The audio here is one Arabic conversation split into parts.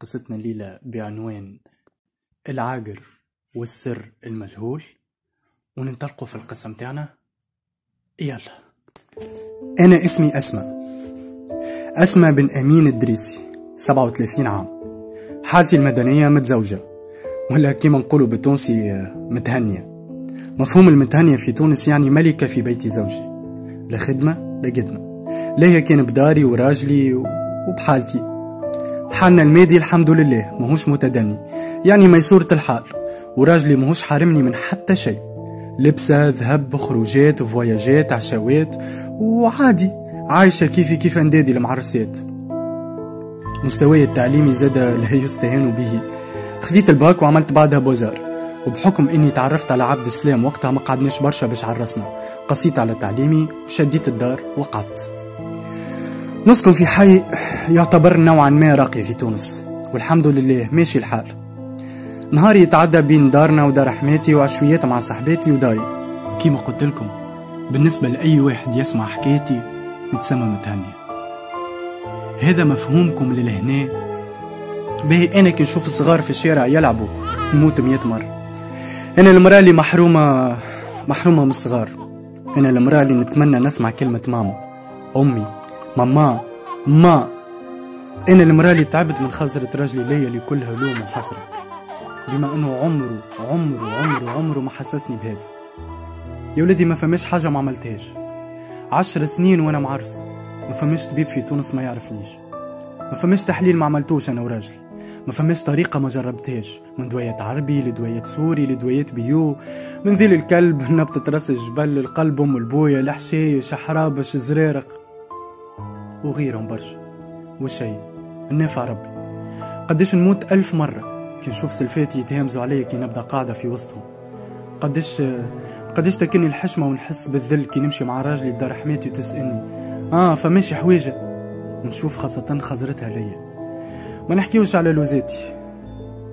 قصتنا الليلة بعنوان العاقر والسر المجهول، وننطلقوا في القصة متاعنا. يلا. أنا اسمي أسماء بن أمين الدريسي، 37 عام، حالتي المدنية متزوجة، ولا كيما نقولوا بالتونسي متهنية. مفهوم المتهنية في تونس يعني ملكة في بيت زوجي، لا خدمة لا قدمة، لا هي كان بداري وراجلي وبحالتي. حالنا المادي الحمد لله ماهوش متدني، يعني ميسورة الحال، وراجلي ماهوش حارمني من حتى شيء، لبسة ذهب خروجات فواياجات عشوات، وعادي عايشة كيف اندادي المعرسات. مستواي التعليمي زاد لا يستهان به، خديت الباك وعملت بعدها بوزار، وبحكم اني تعرفت على عبد السلام وقتها ما قعدناش برشا باش عرسنا، قصيت على تعليمي وشديت الدار وقعدت. نسكن في حي يعتبر نوعا ما راقي في تونس، والحمد لله ماشي الحال. نهاري يتعدى بين دارنا ودار حماتي وعشويات مع صاحباتي وداري. كيما قلت لكم، بالنسبة لأي واحد يسمع حكايتي نتسمى متهنية. هذا مفهومكم للهنا. باهي أنا كي نشوف الصغار في الشارع يلعبوا نموت 100 مرة. أنا المرأة اللي محرومة من الصغار. أنا المرأة اللي نتمنى نسمع كلمة ماما، أمي، ماما، ما. أنا المرأة اللي تعبت من خزرة رجلي ليا اللي كلها لوم وحسرة، بما أنه عمره ما حسسني بهذا. يا ولدي ما فماش حاجة ما عملتهاش، 10 سنين وأنا معرسة، ما فماش طبيب في تونس ما يعرفنيش، ما فماش تحليل ما عملتوش أنا وراجلي، ما فماش طريقة ما جربتهاش، من دوايات عربي لدوايات سوري لدوايات بيو، من ذيل الكلب، نبتة راس الجبل، القلب أم البوية، الحشايش، حرابش، زرارق وغيرهم برشا. والشي النافع ربي. قديش نموت 1000 مرة كي نشوف سلفاتي يتهامزوا عليا كي نبدا قاعدة في وسطهم. قديش تكني الحشمة ونحس بالذل كي نمشي مع راجلي لدار حماتي وتسألني فماشي حويجة، ونشوف خاصة خزرتها ليا. ما نحكيوش على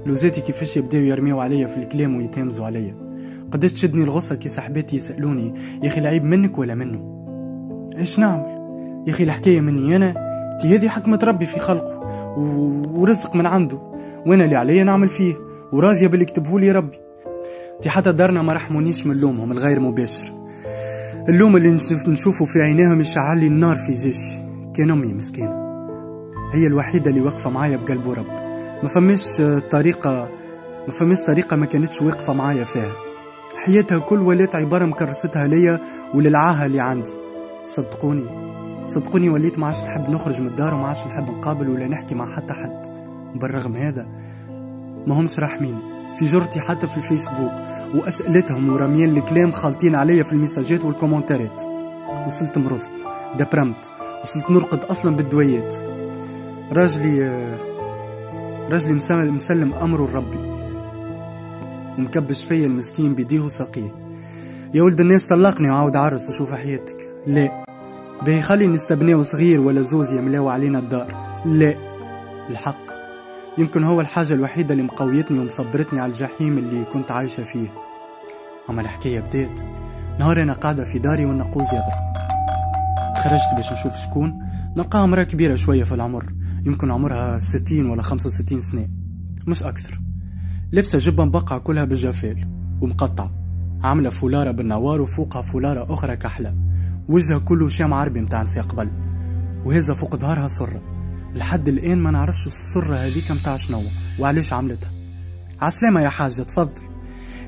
لوزاتي كيفاش يبداو يرميو عليا في الكلام ويتهامزوا عليا. قديش تشدني الغصة كي صاحباتي يسألوني يا أخي العيب منك ولا منه؟ ايش نعمل يا أخي؟ الحكاية مني أنا، تي هذه حكمة ربي في خلقه ورزق من عنده، وانا اللي عليا نعمل فيه وراضية باللي كتبهولي ربي. تي حتى دارنا ما رحمونيش من لومهم الغير مباشر، اللوم اللي نشوفه في عينيهم يشعل لي النار في جيشي. كان أمي مسكينة هي الوحيدة اللي واقفة معايا بقلب ورب، ما فماش طريقة ما كانتش واقفة معايا فيها. حياتها كل ولات عبارة مكرستها ليا وللعاهة اللي عندي. صدقوني وليت ما عادش نحب نخرج من الدار وما عادش نحب نقابل ولا نحكي مع حتى حد. بالرغم هذا ما همش راحميني في جرتي حتى في الفيسبوك، وأسئلتهم ورميان الكلام خالطين عليا في الميساجات والكومنتارات. وصلت مرضت دبرمت، وصلت نرقد أصلا بالدويات. راجلي مسلم أمره لربي ومكبش فيا المسكين بيديه وساقيه. يا ولد الناس طلقني وعاود عرس وشوف حياتك. لا باهي خلي نستبناو صغير ولا زوز يملاو علينا الدار. لا، الحق يمكن هو الحاجة الوحيدة اللي مقويتني ومصبرتني على الجحيم اللي كنت عايشة فيه. أما الحكاية بدات نهار أنا قاعدة في داري والنقوز يضرب. خرجت باش نشوف شكون، نلقاها مرأة كبيرة شوية في العمر، يمكن عمرها 60 ولا 65 سنة مش أكثر، لبسة جبة مبقعة كلها بالجفال ومقطعة، عاملة فولارة بالنوار وفوقها فولارة أخرى كحلة، وجهها كله شام عربي متاع نساء قبل، وهذا فوق ظهرها سرة. لحد الآن ما نعرفش السرة هذيك متاع شنو وعليش عملتها. عسلامة يا حاجة، تفضل،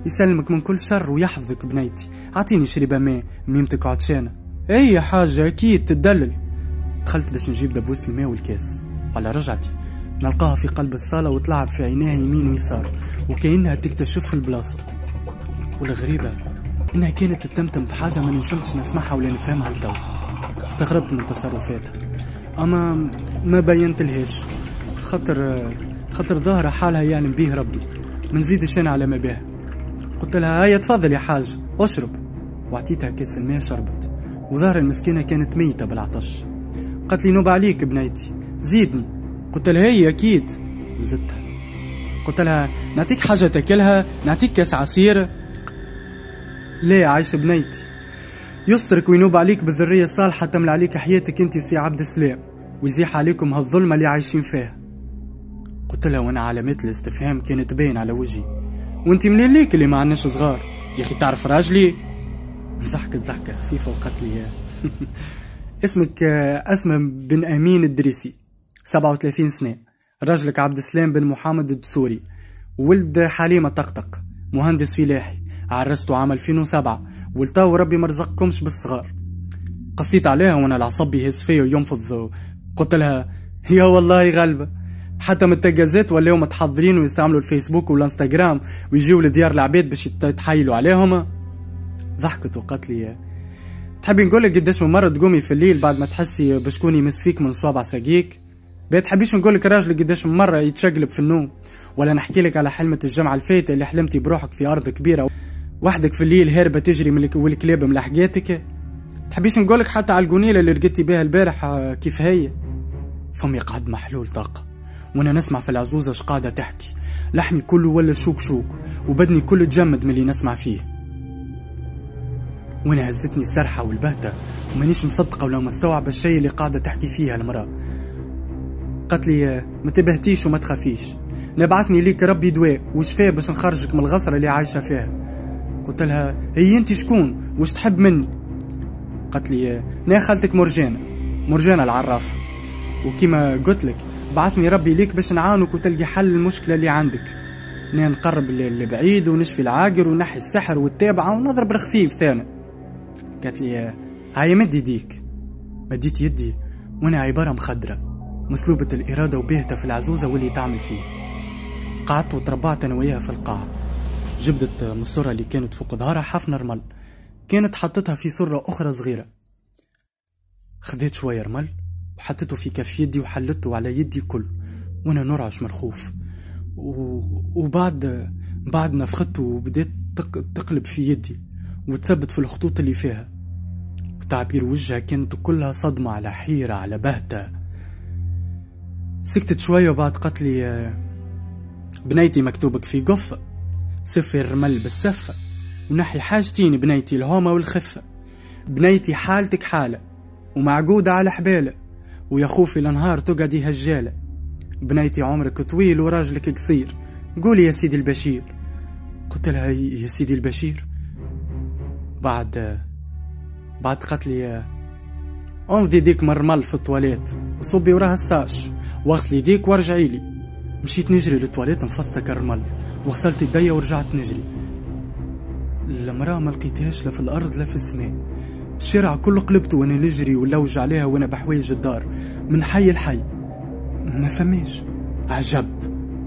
يسلمك من كل شر ويحفظك بنيتي، عطيني شريبة ماء ميمتك عطشانة. اي يا حاجة أكيد تدلل. دخلت باش نجيب دبوسة الماء والكاس، على رجعتي نلقاها في قلب الصالة وتلعب في عينيها يمين ويسار وكأنها تكتشف البلاصة. والغريبة إنها كانت تتمتم بحاجة ما نجمتش نسمعها ولا نفهمها لتو. استغربت من تصرفاتها، أما ما بينت لهاش، خطر ظاهرة حالها يعلم بيه ربي، من زيدش أنا على ما بها. قلت لها هيا تفضل يا حاج اشرب، وعطيتها كاس الماء شربت، وظهر المسكينة كانت ميتة بالعطش. قالت لي نوب عليك بنيتي زيدني. قلت لها هي أكيد، وزدتها. قلت لها نعطيك حاجة تاكلها، نعطيك كاس عصير. لا عايش بنيتي، يسترك وينوب عليك بالذرية الصالحة تملى عليك حياتك انت وسي عبد السلام، ويزيح عليكم هالظلمة اللي عايشين فيها. قلت لها وانا علامات الاستفهام كانت باين على وجهي. وانتي منين ليك اللي ما عندناش صغار يا اخي؟ تعرف راجلي؟ ضحكت ضحكة خفيفة وقالت لي اسمك أسمة بن أمين الدريسي، 37 سنة، راجلك عبد السلام بن محمد الدسوري، ولد حليمة طقطق، مهندس فلاحي، عرسته عام 2007، ولتاو ربي مرزقكمش بالصغار. قصيت عليها وانا العصبي يهز فيا وينفض. قلت لها يا والله غلبة، حتى متجازات ولاو متحضرين ويستعملوا الفيسبوك والانستغرام ويجيوا لديار العباد باش يتحايلوا عليهم. ضحكت وقالت لي تحبي نقولك قداش من مرة تقومي في الليل بعد ما تحسي بشكون يمس فيك من صوابع ساقيك؟ بتحبيش نقولك راجلك قداش من مرة يتشقلب في النوم؟ ولا نحكي لك على حلمة الجمعة الفايتة اللي حلمتي بروحك في أرض كبيرة وحدك في الليل هاربة تجري من والكلاب ملحقاتك؟ تحبيش نقولك حتى على القنيلة اللي رقدتي بها البارح كيف هي؟ فمي قعد محلول طاقة وانا نسمع في العزوزة شقادة تحكي، لحمي كله ولا شوك شوك وبدني كله تجمد من اللي نسمع فيه. وانا هزتني السرحة والبهتة ومانيش مصدقة ولا مستوعب الشيء اللي قاعدة تحكي فيها المرأة. قالت لي ما تبهتيش وما تخافيش، نبعثني ليك ربي دواء وشفاء باش نخرجك من الغصرة اللي عايشة فيها. قلت لها هي انت شكون وش تحب مني؟ قالت لي نا خالتك مرجانة العراف، وكما قلت لك بعثني ربي ليك باش نعاونك وتلقي حل المشكلة اللي عندك. نقرب لبعيد ونشفي العاقر ونحي السحر والتابعة ونضرب الخفيف ثاني. قالت لي هاي مد يديك. مديت يدي وانا عبارة مخدرة مسلوبة الإرادة وباهتة في العزوزة واللي تعمل فيه. قعدت وتربعت انا وياها في القاعة. جبدت من الصورة اللي كانت فوق ظهرها حفنة رمل كانت حطتها في صورة أخرى صغيرة. خديت شوية رمل وحطيته في كف يدي وحلته على يدي كل وانا نرعش مرخوف. بعد نفخته وبدأت تقلب في يدي وتثبت في الخطوط اللي فيها، وتعبير وجهها كانت كلها صدمة على حيرة على بهتة. سكتت شوية وبعد قالت لي بنيتي مكتوبك في قفة، سفي الرمل بالسفة ونحي حاجتين بنيتي الهومة والخفة. بنيتي حالتك حالة ومعقودة على حبالة ويا خوفي الانهار تقعدي هجالة. بنيتي عمرك طويل وراجلك قصير، قولي يا سيدي البشير. قلت لها يا سيدي البشير. بعد قالت لي انفضي يديك من الرمل في التواليت وصبي وراها الساش واغسلي يديك وارجعي لي. مشيت نجري للتواليت نفضتك الرمل وغسلت يديا ورجعت نجري. المرأة ما لقيتهاش لا في الارض لا في السماء. الشارع كله قلبته وانا نجري ونلوج عليها وانا بحوايج الدار من حي لحي ما فماش. عجب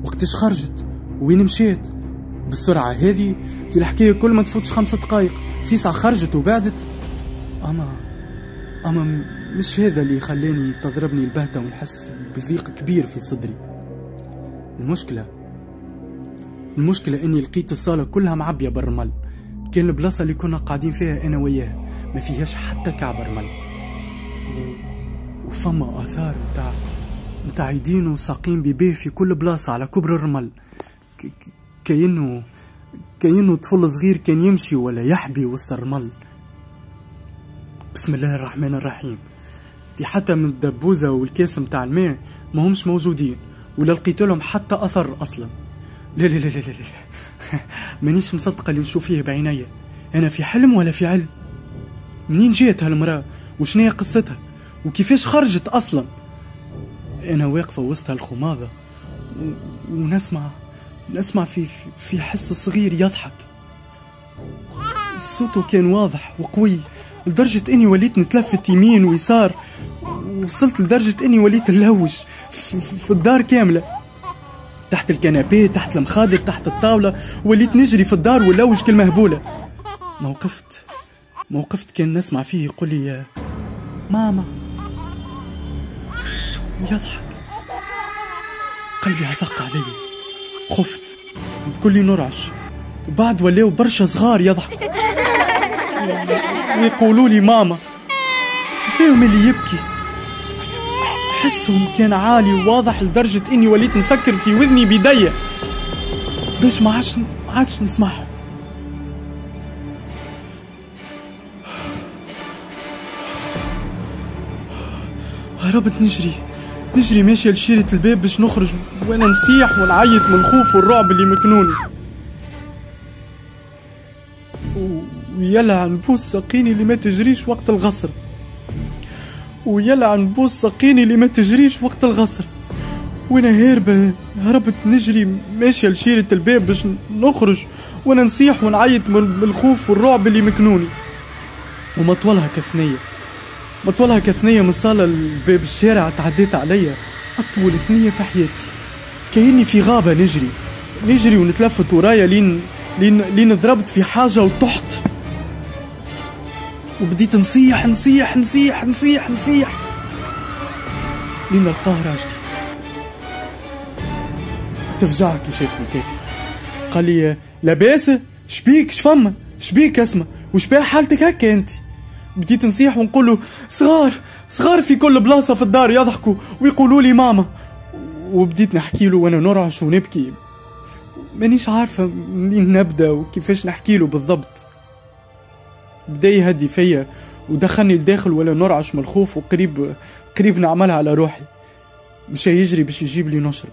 وقتاش خرجت وين مشيت بالسرعة هذه؟ تي الحكاية كل ما تفوتش 5 دقايق في ساعة خرجت وبعدت. أما مش هذا اللي خلاني تضربني البهتة ونحس بضيق كبير في صدري. المشكلة اني لقيت الصالة كلها معبية بالرمل. كان البلاصة اللي كنا قاعدين فيها انا وياه ما فيهاش حتى كعب رمل، وفما آثار متاع يدين وساقين بيبيه في كل بلاصة على كبر الرمل. كأنه طفل صغير كان يمشي ولا يحبي وسط الرمل. بسم الله الرحمن الرحيم. دي حتى من الدبوزة والكاس متاع الماء ما همش موجودين ولا لقيت لهم حتى أثر أصلا. لا لا لا لا لا مانيش مصدقة اللي نشوف فيه بعينيا. أنا في حلم ولا في علم؟ منين جيت هالمرأة وشنية قصتها وكيفاش خرجت أصلا؟ أنا واقفة وسط هالخماضة ونسمع في حس صغير يضحك. صوته كان واضح وقوي لدرجة اني وليت نتلفت يمين ويسار، وصلت لدرجة اني وليت نلوج في الدار كاملة، تحت الكنابيه تحت المخادر تحت الطاولة، وليت نجري في الدار ولوج كالمهبولة. موقفت كان نسمع فيه يقول لي يا ماما، يضحك. قلبي عزق علي، خفت بكل نرعش. وبعد ولاو برشا صغار يضحكوا ويقولوا لي ماما. فيهم اللي يبكي حسهم كان عالي وواضح لدرجة اني وليت نسكر في وذني بيديا باش ما عادش نسمعهم. هربت نجري نجري ماشية لشيرة الباب باش نخرج، وانا نصيح ونعيط من الخوف والرعب اللي مكنوني. ويلعن بوس ساقيني اللي ما تجريش وقت الغصر، ويلعن بوس ساقيني اللي ما تجريش وقت الغصر. وانا هربت نجري ماشية لشيرة الباب باش نخرج، وانا نصيح ونعيط من الخوف والرعب اللي مكنوني. ومطولها كثنية من صالة لباب الشارع تعديت عليا أطول ثنية في حياتي، كأني في غابة نجري ونتلفت ورايا لين ضربت في حاجة وطحت، وبديت نصيح لين لقاه راجلي تفجع كي شافني كيك. قال لي لاباس؟ شبيك شفما شبيك اسمع وش بها حالتك هكا انت؟ بديت نصيح ونقول له صغار في كل بلاصة في الدار يضحكوا ويقولوا لي ماما، وبديت نحكي له وانا نرعش ونبكي، مانيش عارفة منين نبدا وكيفاش نحكي له بالضبط. بدا يهدي فيا ودخلني لداخل ولا نرعش من الخوف، وقريب نعملها على روحي. مشى يجري باش يجيب لي نشرب،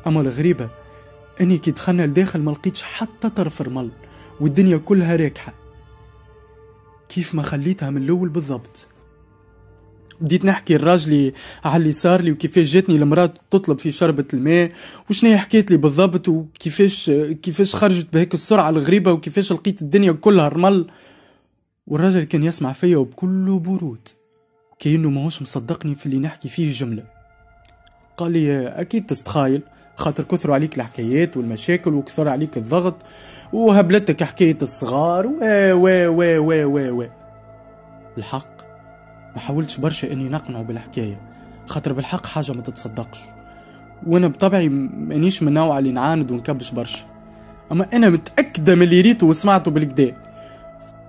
اما الغريبة اني كي دخلنا لداخل ما لقيتش حتى طرف رمل، والدنيا كلها راكحة كيف ما خليتها من الاول بالضبط. بديت نحكي الراجلي على اللي صار لي، وكيفاش جاتني المرأة تطلب في شربة الماء، وشنو حكيت لي بالضبط، وكيفاش خرجت بهيك السرعة الغريبة، وكيفاش لقيت الدنيا كلها رمل. والراجل كان يسمع فيا وبكل برود، كأنه ماهوش مصدقني في اللي نحكي فيه جملة. قال لي أكيد تستخايل، خاطر كثروا عليك الحكايات والمشاكل وكثر عليك الضغط، وهبلتك حكاية الصغار و الحق ما حاولتش برشا اني نقنعه بالحكاية، خاطر بالحق حاجة ما تتصدقش، وانا بطبعي مانيش من نوع اللي نعاند ونكبش برشا. اما انا متأكدة من اللي ريته وسمعته بالكدا،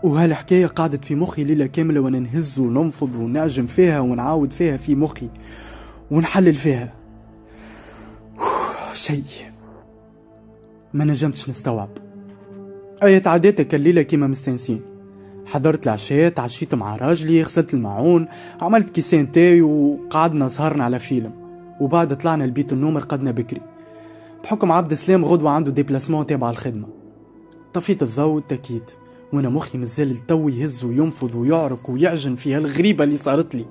وهالحكاية قعدت في مخي ليلة كاملة وانا نهز وننفض ونعجم فيها ونعاود فيها في مخي ونحلل فيها. شيء ما نجمتش نستوعب. تعديتك الليلة كيما مستنسين، حضرت العشاء، تعشيت مع راجلي، غسلت الماعون، عملت كيسين تاي، وقعدنا سهرنا على فيلم، وبعد طلعنا لبيت النوم رقدنا بكري بحكم عبد السلام غدوة عنده ديبلاسمون تابع الخدمة. طفيت الضوء والتكييت وانا مخي مازال التو يهز وينفض ويعرق ويعجن في هالغريبة اللي صارت لي.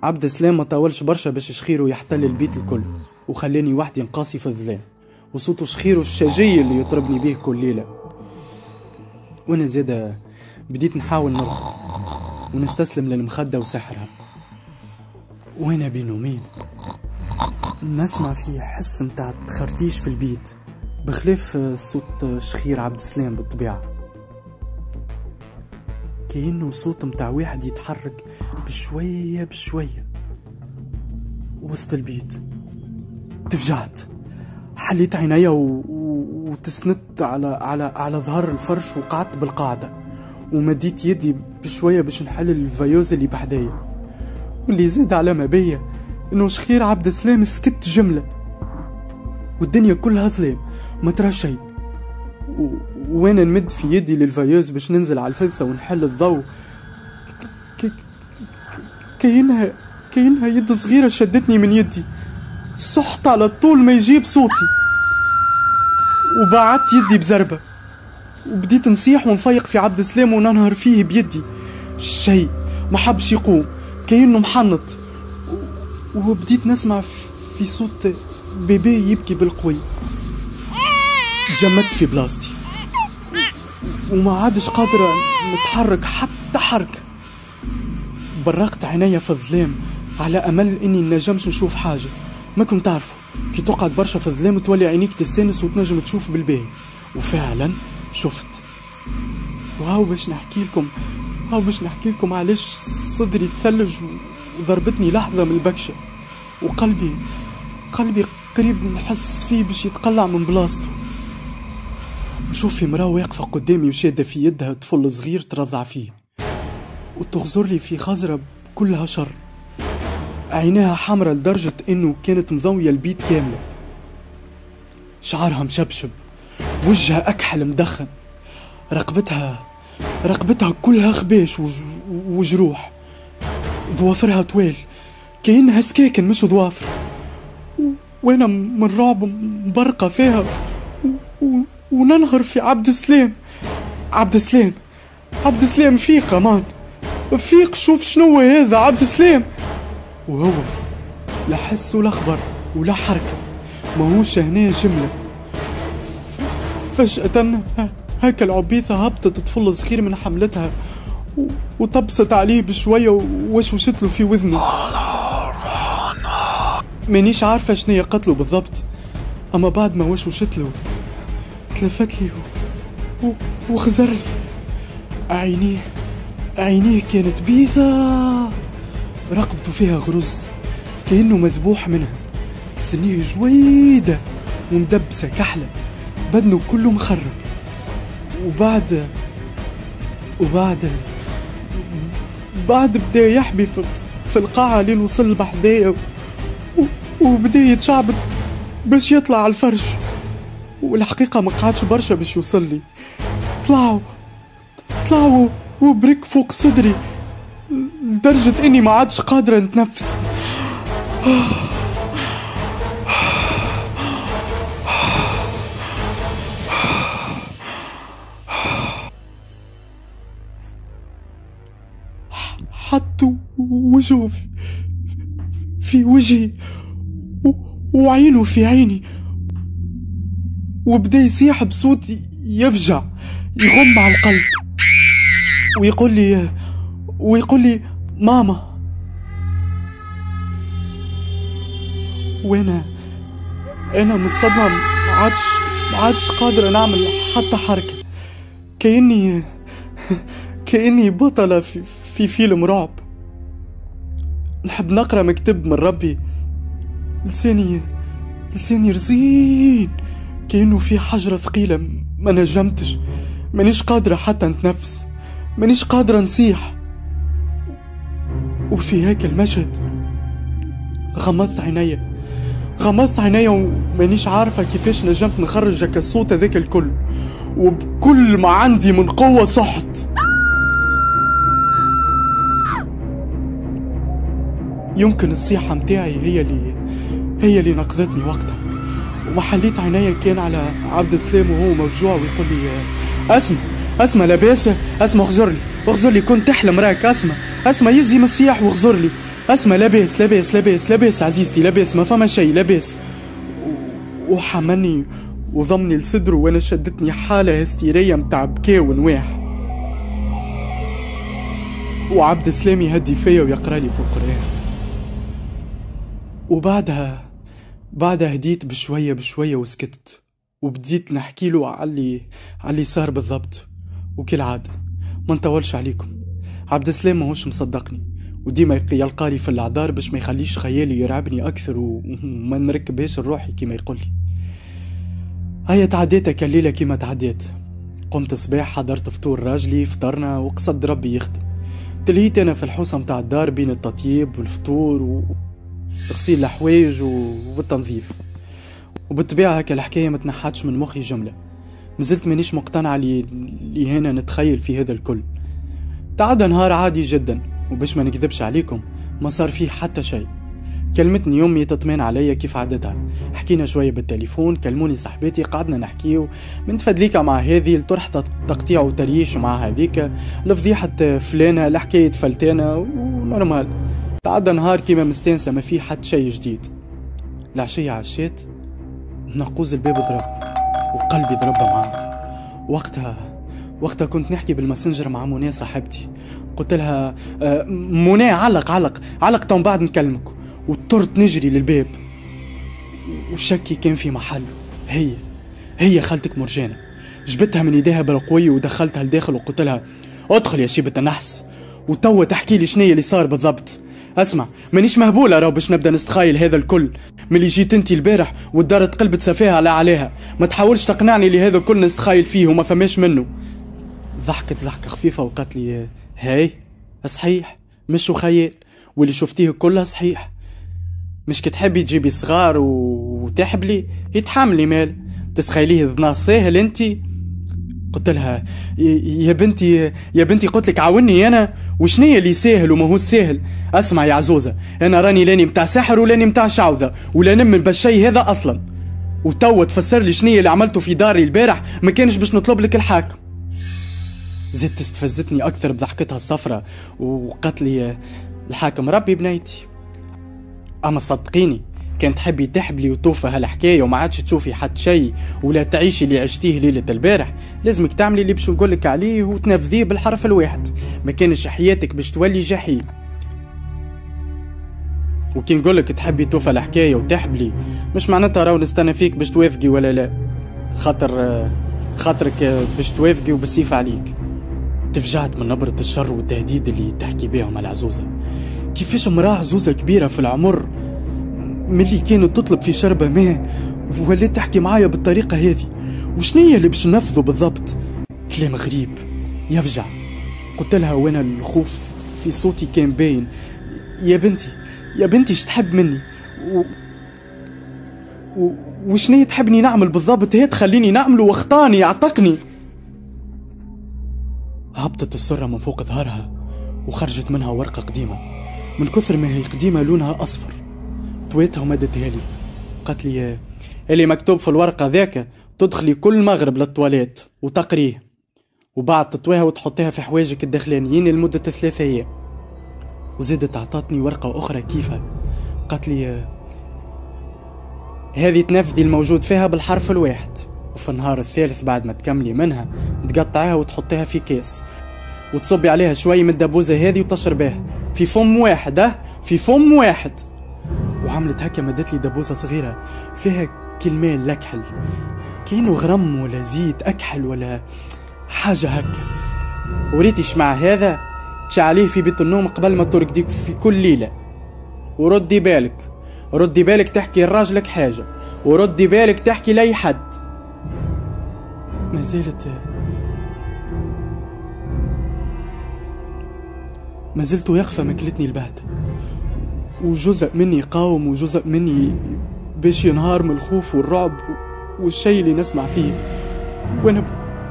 عبد السلام ما طولش برشا باش شخيره يحتل البيت الكل، وخلاني وحدي نقاسي في الظلام، وصوته شخيره الشجي اللي يطربني به كل ليلة. وانا زيادة بديت نحاول نرقد ونستسلم للمخدة وسحرها، وانا بنومين نسمع في حس متاع تخرتيش في البيت بخلاف صوت شخير عبد السلام بالطبيعة، كأنه صوت متاع واحد يتحرك بشوية وسط البيت. تفجعت، حليت عينيا وتسندت على ظهر الفرش وقعدت بالقاعدة، ومديت يدي بشوية باش نحل الفيوز اللي بحدايا. واللي زاد على ما بيا انه شخير عبد السلام سكت جملة، والدنيا كلها ظلام ما ترى شيء. وانا نمد في يدي للفيوز باش ننزل على الفلسة ونحل الضوء، كأنها يد صغيرة شدتني من يدي، صحت على طول ما يجيب صوتي، وبعدت يدي بزربة، وبديت نصيح ونفيق في عبد السلام وننهر فيه بيدي. الشيء ما حبش يقوم، كأنه محنط، وبديت نسمع في صوت بيبي يبكي بالقوي. تجمدت في بلاستي وما عادش قادرة نتحرك حتى حركة. برقت عينيا في الظلام على أمل إني نجمش نشوف حاجة. ما كنت تعرفوا كي تقعد برشا في الظلام وتولي عينيك تستانس وتنجم تشوف بالباهي، وفعلا شفت. وهاو باش نحكي لكم علاش صدري تثلج وضربتني لحظة من البكشة، وقلبي قريب نحس فيه باش يتقلع من بلاصته. نشوف في مرأة واقفة قدامي وشادة في يدها طفل صغير ترضع فيه، وتغزر لي في خزرة كلها شر، عينيها حمرة لدرجة انه كانت مضوية البيت كاملة، شعرها مشبشب، وجهها اكحل مدخن، رقبتها كلها خباش وجروح، ضوافرها طويل كأنها سكاكن مش ضوافر، وانا من رعب مبرقة فيها وننهر في عبد السلام. عبد السلام فيق امان، فيق شوف شنو هذا عبد السلام. وهو لا حس ولا خبر ولا حركة، ماهوش هنا جملة. فجأة هكا العبيثة هبطت طفل صغير من حملتها وطبست عليه بشوية وشوشت له في وذني. مانيش عارفة شنية قتله بالضبط، أما بعد ما وشوشت له تلفت لي وخزر لي. عينيه كانت بيضة، رقبته فيها غرز كأنه مذبوح منها، سنيه جويدة ومدبسة كحلة، بدنه كله مخرب. وبعد بدا يحبي في القاعة لين وصل بحدايا وبدا يتشعبط باش يطلع على الفرش. والحقيقة ما قعدش برشا باش يوصل لي، طلعوا وبرك فوق صدري لدرجة اني ما عادش قادرة نتنفس. حطوا وجهه في وجهي وعينه في عيني، وبدا يصيح بصوت يفجع يغم على القلب ويقول لي ماما. وانا من الصدمة ما عادش قادرة نعمل حتى حركة، كأني بطلة في فيلم رعب. نحب نقرأ مكتب من ربي، لساني رزين كأنه في حجرة ثقيلة، ما نجمتش، مانيش قادرة حتى نتنفس، مانيش قادرة نصيح. وفي هيك المشهد غمضت عينيا ومانيش عارفة كيفاش نجمت نخرج هكا الصوت هذاك الكل، وبكل ما عندي من قوة صحت. يمكن الصيحة متاعي هي اللي نقذتني وقتها. وما حليت عينيا كان على عبد السلام وهو موجوع ويقول لي اسمع لاباس، اسمع اغزر لي كنت تحلم راك، اسمع يزي من الصياح واغزر لي، اسمع لاباس عزيزتي، لاباس ما فما شيء، لاباس. وحمني وضمني لصدره وانا شدتني حالة هستيرية متاع بكاء ونواح. وعبد السلام يهدي فيا ويقرأ لي في القرآن. وبعدها هديت بشوية وسكتت، وبديت نحكي له على اللي صار بالضبط. وكالعادة ما نطولش عليكم، عبد السلام ماهوش مصدقني، وديما يلقالي في العذار باش ما يخليش خيالي يرعبني اكثر وما نركبهاش الروحي كما يقولي. هيا تعديتك الليلة كما تعديت. قمت صباح، حضرت فطور راجلي، فطرنا وقصد ربي يخدم. تلهيت انا في الحوسة متاع الدار بين التطييب والفطور وغسيل الحوايج والتنظيف. وبالطبيعة هكا الحكاية ما تنحاتش من مخي جملة، مازلت مانيش مقتنع اللي هنا نتخيل في هذا الكل. تعدى نهار عادي جدا، وباش ما نكذبش عليكم ما صار فيه حتى شيء. كلمتني يومي تطمين عليا كيف عادتها، حكينا شوية بالتليفون، كلموني صاحبتي قعدنا نحكيو من تفدليكا مع هذه لطرح تقطيع وتريش مع هذيك لفضيحة فلانة لحكاية فلتانة ونورمال. تعدى نهار كيما مستانسة ما فيه حتى شيء جديد. العشية عشيت، نقوز الباب ضرب وقلبي ضرب معاه. وقتها كنت نحكي بالماسنجر مع منى صاحبتي، قلت لها منى علق تو بعد نكلمك، وطرت نجري للباب وشكي كان في محله. هي خالتك مرجانة، جبتها من يديها بالقوي ودخلتها لداخل وقلت لها ادخل يا شيبة النحس وتوا تحكي لي شنية اللي صار بالضبط. اسمع مانيش مهبولة راو باش نبدا نستخايل هذا الكل، ملي جيت انتي البارح والدار تقلبت سفاها عليها، ما تحاولش تقنعني اللي هذا الكل نستخايل فيه وما فماش منه. ضحكت ضحكة خفيفة وقالت لي هاي صحيح مش خيال، واللي شفتيه كلها صحيح، مش كتحبي تجيبي صغار وتحبلي يتحملي مال تسخيليه ذنا ساهل انتي. قلت لها يا بنتي قلت لك عاوني انا، وشنية اللي ساهل وما هو ساهل؟ اسمع يا عزوزة، انا راني لاني متاع سحر ولاني متاع شعوذة ولا نمن بالشي هذا اصلا، وتوا تفسر لي شنية اللي عملته في داري البارح ما كانش باش نطلب لك الحاكم. زدت استفزتني اكثر بضحكتها الصفرة وقالت لي الحاكم ربي بنيتي، اما صدقيني كان تحبي تحبلي وتوفى هالحكايه وما عادش تشوفي حد شيء ولا تعيشي اللي عشتيه ليله البارح، لازمك تعملي اللي باش نقولك عليه وتنفذيه بالحرف الواحد، ما كانش حياتك باش تولي جحيم. وكي نقولك تحبي توفى الحكايه وتحبلي مش معناتها راهو نستنى فيك باش توافقي ولا لا، خاطرك باش توافقي وبالسيف عليك. تفجعت من نبرة الشر والتهديد اللي تحكي بيهم العزوزة. كيفاش امرأة عزوزة كبيرة في العمر ملي كانت تطلب في شربة ماء ولا تحكي معايا بالطريقة هذه؟ وشنية اللي باش ننفذه بالضبط؟ كلام غريب يفجع. قلت لها وانا الخوف في صوتي كان باين، يا بنتي اش تحب مني؟ وشنية تحبني نعمل بالضبط؟ هي تخليني نعمله واخطاني اعتقني. هبطت السرة من فوق ظهرها وخرجت منها ورقة قديمة، من كثر ما هي قديمة لونها أصفر. تويتها ومدتها لي، قالت لي اللي مكتوب في الورقة ذاك تدخلي كل مغرب للتواليت وتقريه، وبعد تطويها وتحطيها في حواجك الداخلانيين لمدة 3 أيام. وزادت عطاتني ورقة أخرى كيفها، قالت لي هذه تنفذي الموجود فيها بالحرف الواحد، وفي النهار الثالث بعد ما تكملي منها تقطعيها وتحطيها في كاس وتصبي عليها شوي من الدبوزة هذه وتشربيها في فم واحد، في فم واحد. وعملت هكا، مدت لي دبوزة صغيرة فيها كلمين لكحل، كأنه غرم ولا زيت أكحل ولا حاجة هكا. وريتش مع هذا تشعليه في بيت النوم قبل ما ترقديك في كل ليلة. وردي بالك تحكي لراجلك حاجة، وردي بالك تحكي لأي حد. ما زلت واقفة مكلتني البهتة، وجزء مني قاوم وجزء مني باش ينهار من الخوف والرعب والشي اللي نسمع فيه.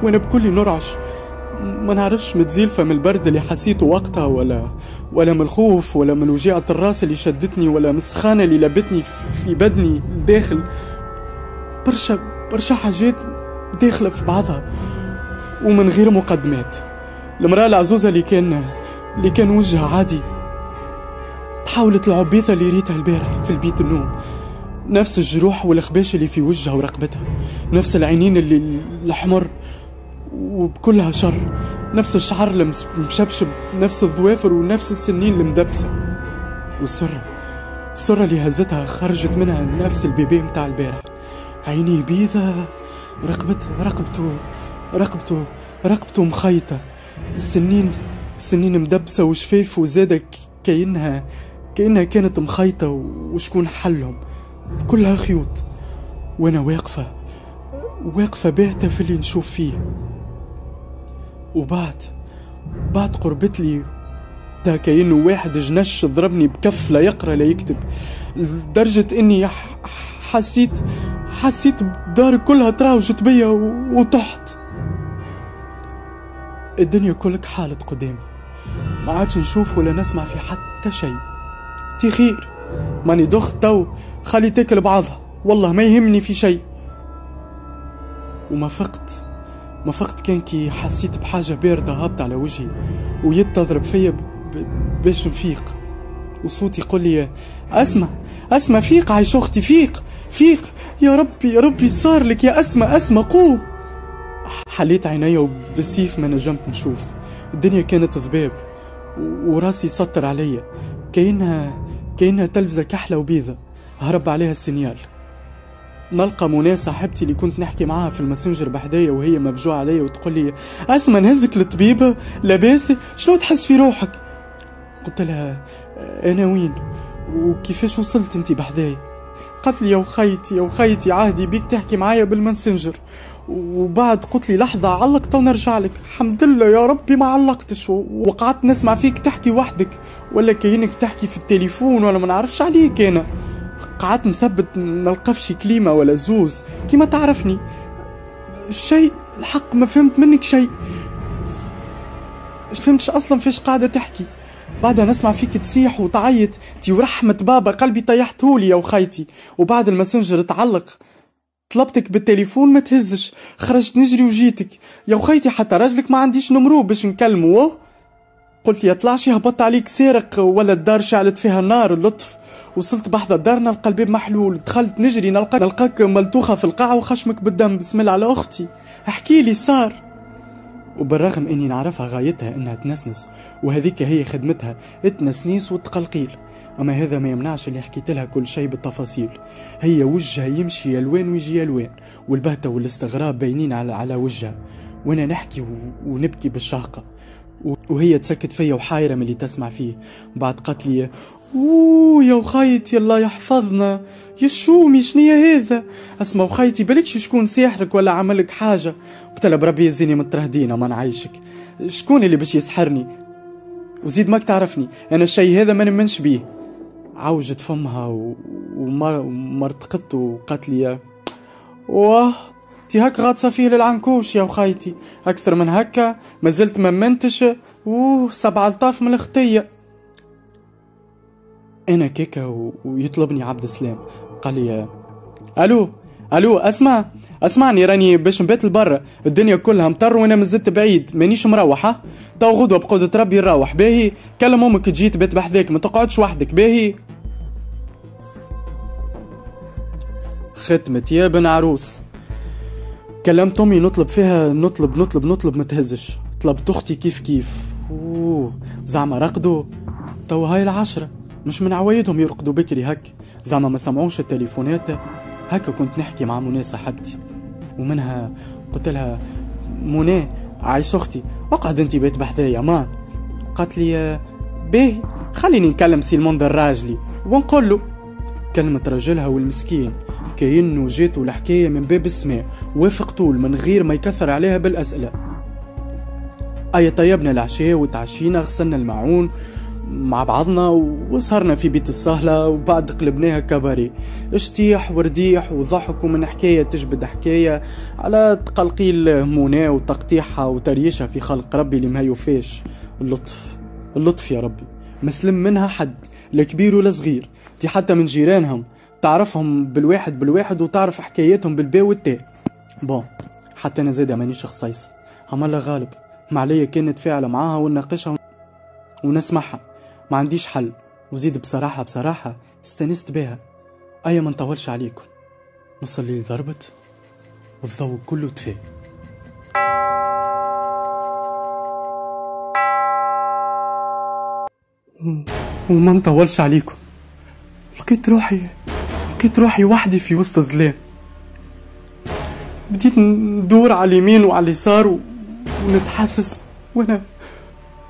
وانا بكل نرعش، ما نعرفش متزيلفة من البرد اللي حسيته وقتها ولا من الخوف ولا من وجيعة الراس اللي شدتني ولا من السخانة اللي لبتني في بدني الداخل. برشا حاجات داخلة في بعضها ومن غير مقدمات. المرأة العزوزة اللي كان وجهها عادي تحولت العبيثة اللي ريتها البارح في البيت النوم، نفس الجروح والخباش اللي في وجهها ورقبتها، نفس العينين اللي الحمر وبكلها شر، نفس الشعر المشبشب، نفس الظوافر ونفس السنين المدبسة. والسرة اللي هزتها خرجت منها نفس البيبي متاع البارح، عينيه بيضة، رقبته مخيطة، السنين مدبسة وشفاف وزادة كأنها كانت مخيطة وشكون حلهم بكلها خيوط. وانا واقفة باهتة في اللي نشوف فيه. وبعد قربت لي ده كأنه واحد جنش ضربني بكف لا يقرأ لا يكتب، لدرجة اني حسيت الدار كلها تراوجت بيا وطحت. الدنيا كلك حالت قدامي، ما عادش نشوف ولا نسمع في حتى شيء. تي خير ماني دخت تو، خلي تاكل بعضها، والله ما يهمني في شيء. وما فقت كان كي حسيت بحاجة باردة هابطة على وجهي ويد تضرب فيا باش نفيق، وصوتي يقول لي اسمع فيق عايش اختي، فيق يا ربي صار لك يا اسمع قوم. حليت عيني وبالسيف ما نجمت نشوف، الدنيا كانت ذباب وراسي سطر عليا كأنها تلفزة كحلة وبيضة هرب عليها السينيال. نلقى منى صاحبتي اللي كنت نحكي معاها في الماسنجر بحدايا وهي مفجوعة عليا وتقول لي اسمع نهزك للطبيبة لاباس، شنو تحس في روحك؟ قلت لها انا وين وكيفاش وصلت انتي بحدايا؟ قالت لي يا وخيتي عهدي بيك تحكي معايا بالماسنجر، وبعد قلت لي لحظة علقت ونرجع لك. الحمد لله يا ربي ما علقتش، وقعدت نسمع فيك تحكي وحدك ولا كأنك تحكي في التليفون ولا ما نعرفش عليك. انا قعدت نثبت نلقفش كلمة ولا زوز كيما تعرفني. الحق ما فهمت منك شيء، فهمتش اصلا فيش قاعدة تحكي. بعدها نسمع فيك تصيح وتعيط تي ورحمة بابا قلبي طيحتهولي يا وخيتي. وبعد الماسنجر تعلق طلبتك بالتليفون ما تهزش، خرجت نجري وجيتك يا وخيتي، حتى راجلك ما عنديش نمرو باش نكلمه. قلت يا طلعش هبط عليك سارق ولا الدار شعلت فيها النار. اللطف وصلت بحذا دار نلقى الباب محلول، دخلت نجري نلقاك ملتوخة في القاعة وخشمك بالدم. بسم الله على اختي، احكي لي صار. وبالرغم اني نعرفها غايتها انها تنسنس وهذيك هي خدمتها، التنسنيس والتقلقيل، اما هذا ما يمنعش اللي حكيت لها كل شيء بالتفاصيل. هي وجهها يمشي يلوان ويجي يلوان، والبهتة والاستغراب باينين على وجهها، وانا نحكي ونبكي بالشهقة، وهي تسكت فيا وحايرة من اللي تسمع فيه. بعد قالت لي اوه يا وخيتي الله يحفظنا يا شومي شنيا هذا. اسمع وخيتي بالكش شكون ساحرك ولا عملك حاجة. قلت لها بربي يزيني مترهدينا ما نعيشك، شكون اللي باش يسحرني؟ وزيد ماك تعرفني انا الشيء هذا ما نمنش بيه. عوجت فمها ومرتقت وقالت لي واه تي هك غاطسة فيه للعنكوش يا وخيتي، اكثر من هكا ما زلت ما منتش. 7 الطاف من الخطية. انا كيكا ويطلبني عبد السلام، قال لي الو اسمعني راني باش نبات لبرا، الدنيا كلها مطر وانا مازلت بعيد مانيش مروح. تو غدوه بقودة ربي نروح. باهي كلم امك تجي تبات بحذاك ما تقعدش وحدك. باهي ختمت يا بن عروس. كلمت امي نطلب فيها نطلب ما تهزش. طلبت اختي كيف زعما رقدوا. تو هاي 10 مش من عوايدهم يرقدوا بكري هك، زعما ما سمعوش التليفونات. هكا كنت نحكي مع منى صاحبتي، ومنها قلت لها منى عايش اختي اقعد انتي بيت بحذايا مان. قالت لي باهي خليني نكلم سيلمون الراجلي ونقول له. كلمت راجلها والمسكين كأنه جيته الحكاية من باب السماء، وافقتول من غير ما يكثر عليها بالأسئلة. طيبنا العشاء وتعشينا، غسلنا الماعون مع بعضنا وسهرنا في بيت السهلة، وبعد قلبناها كباري، اشتيح ورديح وضحك ومن حكاية تجبد حكاية على تقلقيل منى وتقطيحها وتريشها في خلق ربي اللي ما يوفاش. اللطف يا ربي مسلم منها حد لا كبير ولا صغير، تي حتى من جيرانهم تعرفهم بالواحد وتعرف حكاياتهم بالباء والتاء. بون حتى انا زاده مانيش خصيصة، عمالة غالب ما عليا كان نتفاعل معاها ونناقشها ونسمعها، ما عنديش حل. وزيد بصراحة استنست بها. ما نطولش عليكم، نص الليل ضربت والضوء كله طفى. وما نطولش عليكم، لقيت روحي وحدي في وسط الظلام. بديت ندور على اليمين وعلى اليسار ونتحسس،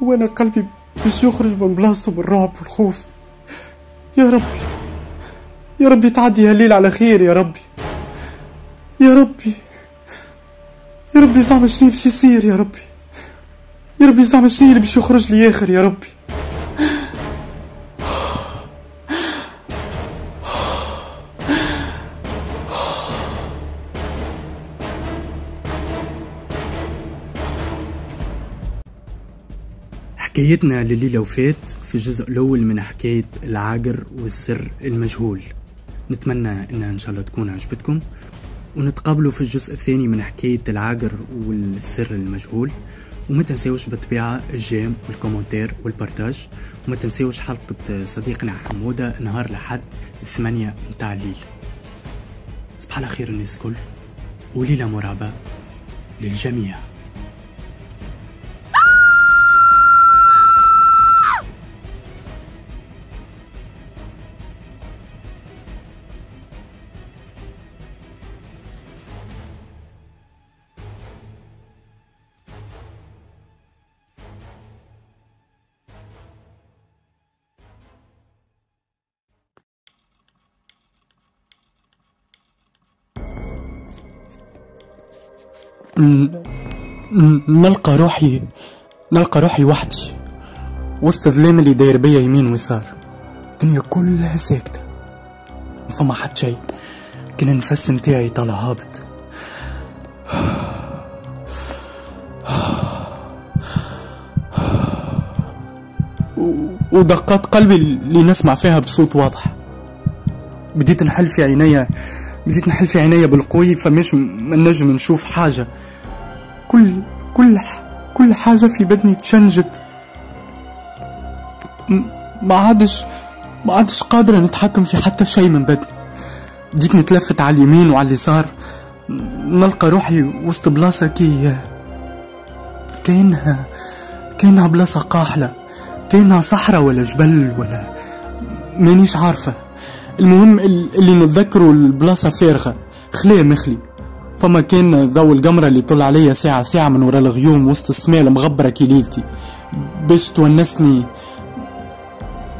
وانا قلبي باش يخرج من بلاصتو بالرعب والخوف. يا ربي تعدي هالليل على خير يا ربي. يا ربي زعما شنو باش يصير يا ربي زعما شنو اللي باش يخرج لي اخر يا ربي. حكايتنا لليلة وفات في الجزء الأول من حكاية العاقر والسر المجهول. نتمنى إنها إن شاء الله تكون عجبتكم، ونتقابلوا في الجزء الثاني من حكاية العاقر والسر المجهول. وما تنسيوش بالطبيعة الجيم والكومنتير والبارتاج، وما تنسيوش حلقة صديقنا حمودة نهار لحد 8 متاع الليل. صباح على خير الناس كل، وليلة مرعبة للجميع. نلقى روحي وحدي وسط الظلام اللي داير بيا يمين ويسار. الدنيا كلها ساكتة، ما فما حد شي. كان النفس متاعي طالع هابط. ودقات قلبي اللي نسمع فيها بصوت واضح. بديت نحل في عينيا بالقوي، فمش منجم نشوف حاجة. كل حاجة في بدني تشنجت. ما عادش قادرة نتحكم في حتى شيء من بدني. بديت نتلفت على اليمين وعلى اليسار، نلقى روحي وسط بلاصة كأنها بلاصة قاحلة، كأنها صحراء ولا جبل ولا مانيش عارفة. المهم اللي نتذكره البلاصة فارغة، خليه مخلي. فما كان ضوء القمرة اللي طل عليا ساعة من ورا الغيوم وسط السماء المغبرة كي ليلتي،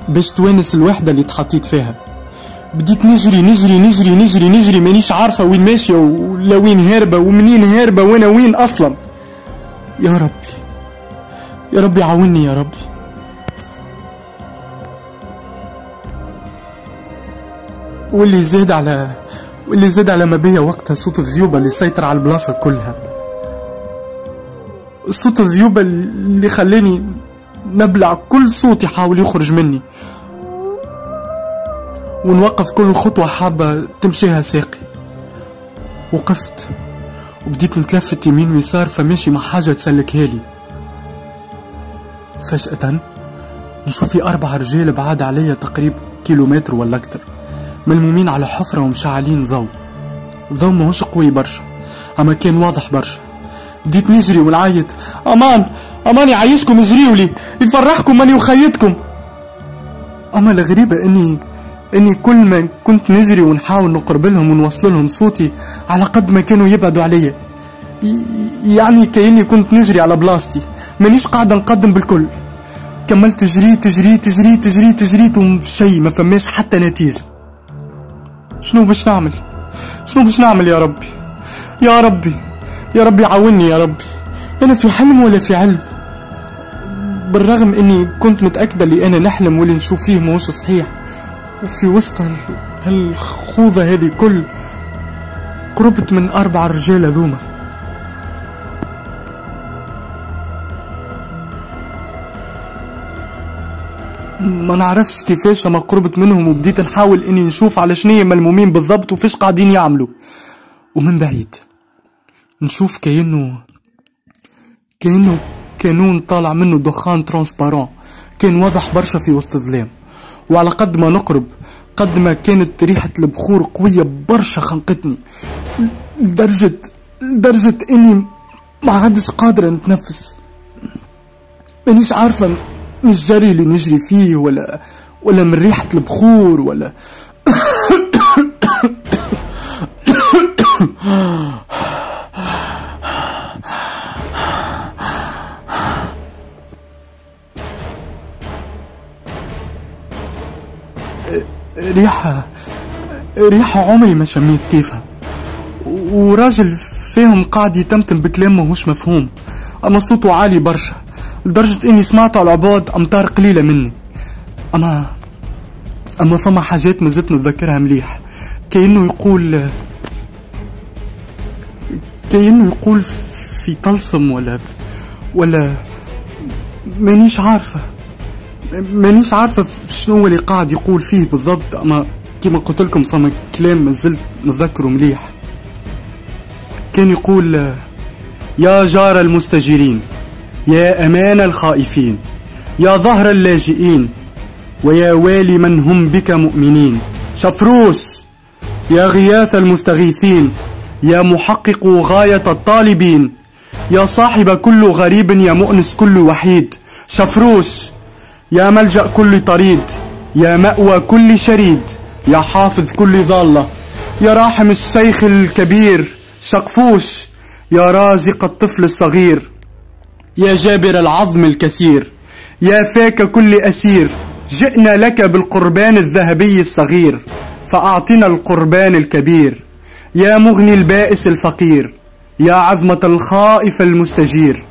باش تونس الوحدة اللي تحطيت فيها. بديت نجري مانيش عارفة وين ماشية ولا وين هاربة ومنين هاربة وانا وين اصلا. يا ربي عاوني يا ربي. واللي زاد على ما بيا وقتها صوت الذيوبة اللي سيطر على البلاصة كلها. صوت الذيوبة اللي خلاني نبلع كل صوت يحاول يخرج مني، ونوقف كل خطوة حابة تمشيها ساقي. وقفت وبديت نتلفت يمين ويسار، فماشي مع حاجة تسلكها لي. فجأة نشوف في 4 رجال بعاد عليا تقريبا كيلومتر ولا أكثر، ملمومين على حفرة ومشعلين ضوء ماهوش قوي برشا، أما كان واضح برشا. بديت نجري ونعيط: أمان يعيشكم، اجريولي يفرحكم ماني وخيتكم. أما الغريبة إني كل ما كنت نجري ونحاول نقرب لهم ونوصل لهم صوتي، على قد ما كانوا يبعدوا عليا. يعني كأني كنت نجري على بلاصتي، مانيش قاعدة نقدم بالكل. كملت جريت وشي ما فماش حتى نتيجة. شنو باش نعمل يا ربي عاوني يا ربي. أنا في حلم ولا في علم؟ بالرغم إني كنت متأكدة اللي أنا نحلم واللي نشوف فيه موش صحيح، وفي وسط هالخوضة هذه كل قربت من 4 رجال ذوما. ما نعرفش كيفاش، اما قربت منهم وبديت نحاول اني نشوف على شنية ملمومين بالضبط وفيش قاعدين يعملوا. ومن بعيد نشوف كأنه كانون طالع منه دخان ترانسبارون، كان واضح برشا في وسط الظلام. وعلى قد ما نقرب قد ما كانت ريحة البخور قوية برشا، خنقتني لدرجة اني ما عادش قادرة نتنفس. مانيش عارفة من الجري اللي نجري فيه ولا من ريحة البخور ولا ريحة عمري ما شميت كيفها. وراجل فيهم قاعد يتمتم بكلام ماهوش مفهوم، اما صوته عالي برشا لدرجة اني سمعته على بعد امتار قليلة مني. اما فما حاجات مازلت نتذكرها مليح. كأنه يقول في طلسم ولا مانيش عارفة شنو اللي قاعد يقول فيه بالضبط. اما كما قلت لكم فما كلام مازلت نتذكره مليح. كان يقول: يا جار المستجيرين، يا أمان الخائفين، يا ظهر اللاجئين، ويا والي من هم بك مؤمنين، شفروش، يا غياث المستغيثين، يا محقق غاية الطالبين، يا صاحب كل غريب، يا مؤنس كل وحيد، شفروش، يا ملجأ كل طريد، يا مأوى كل شريد، يا حافظ كل ضالة، يا راحم الشيخ الكبير، شقفوش، يا رازق الطفل الصغير، يا جابر العظم الكسير، يا فاك كل أسير، جئنا لك بالقربان الذهبي الصغير، فأعطنا القربان الكبير، يا مغني البائس الفقير، يا عظمة الخائف المستجير،